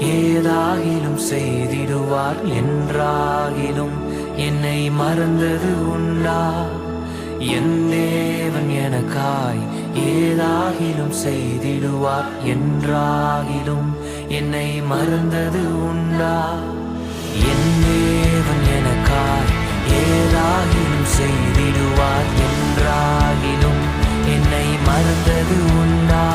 ஏதாகிலும் செய்திடுவார் என்றாகிலும் என்னை மறந்தது உண்டா? என் தேவன் எனக்காய் ஏதாகிலும் செய்திடுவார் என்றாகிலும் என்னை மறந்தது உண்டா? என் தேவன் எனக்காய் ஏதாகிலும் செய்திடுவார் என்றாகிலும் என்னை மறந்தது உண்டா?